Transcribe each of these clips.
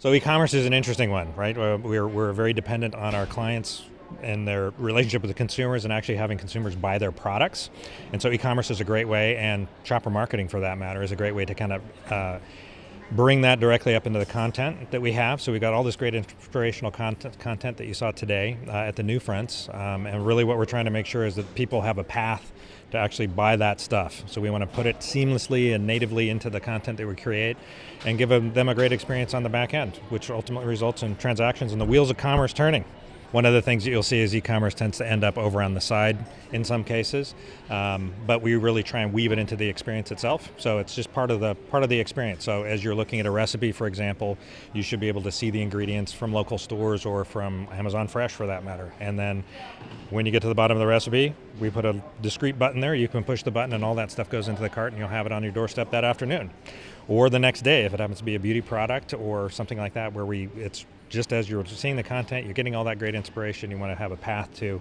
So e-commerce is an interesting one, right? We're very dependent on our clients and their relationship with the consumers and actually having consumers buy their products. And so e-commerce is a great way, and shopper marketing for that matter is a great way to kind of bring that directly up into the content that we have. So we got all this great inspirational content that you saw today at the NewFronts, and really what we're trying to make sure is that people have a path to actually buy that stuff. So we want to put it seamlessly and natively into the content that we create and give them a great experience on the back end, which ultimately results in transactions and the wheels of commerce turning. One of the things that you'll see is e-commerce tends to end up over on the side in some cases, but we really try and weave it into the experience itself. So it's just part of the experience. So as you're looking at a recipe, for example, you should be able to see the ingredients from local stores or from Amazon Fresh for that matter. And then when you get to the bottom of the recipe, we put a discrete button there. You can push the button and all that stuff goes into the cart and you'll have it on your doorstep that afternoon. Or the next day if it happens to be a beauty product or something like that where it's just as you're seeing the content, you're getting all that great inspiration, you want to have a path to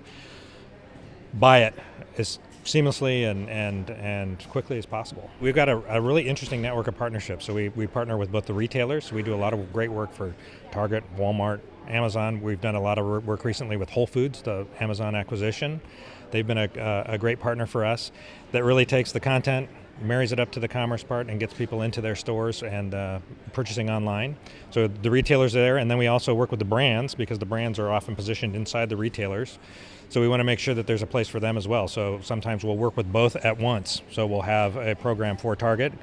buy it as seamlessly and quickly as possible. We've got a really interesting network of partnerships. So we partner with both the retailers. We do a lot of great work for Target, Walmart, Amazon. We've done a lot of work recently with Whole Foods, the Amazon acquisition. They've been a great partner for us that really takes the content, marries it up to the commerce part and gets people into their stores and purchasing online. So the retailers are there, and then we also work with the brands because the brands are often positioned inside the retailers. So we want to make sure that there's a place for them as well. So sometimes we'll work with both at once. So we'll have a program for Target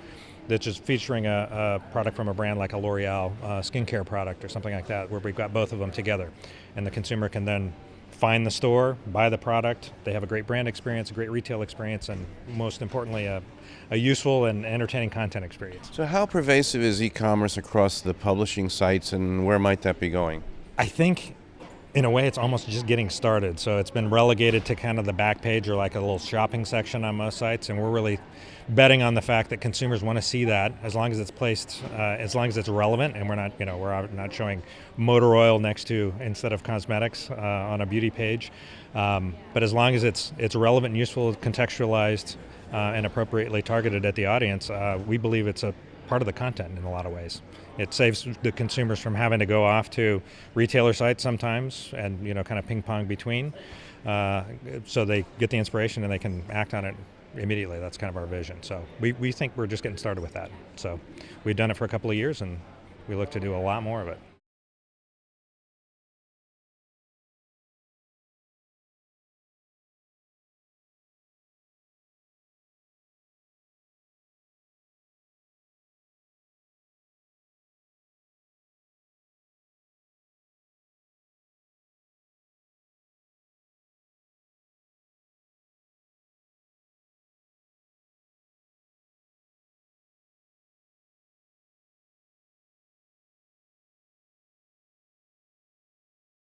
that's just featuring a product from a brand like a L'Oreal skincare product or something like that, where we've got both of them together. And the consumer can then find the store, buy the product. They have a great brand experience, a great retail experience, and most importantly, a useful and entertaining content experience. So how pervasive is e-commerce across the publishing sites, and where might that be going? I think in a way it's almost just getting started. So it's been relegated to kind of the back page or like a little shopping section on most sites, and we're really betting on the fact that consumers want to see that as long as it's placed, as long as it's relevant, and we're not showing motor oil next to instead of cosmetics on a beauty page. But as long as it's relevant and useful, contextualized, and appropriately targeted at the audience, we believe it's a part of the content in a lot of ways. It saves the consumers from having to go off to retailer sites sometimes and kind of ping pong between, so they get the inspiration and they can act on it immediately. That's kind of our vision. So we think we're just getting started with that. So we've done it for a couple of years and we look to do a lot more of it.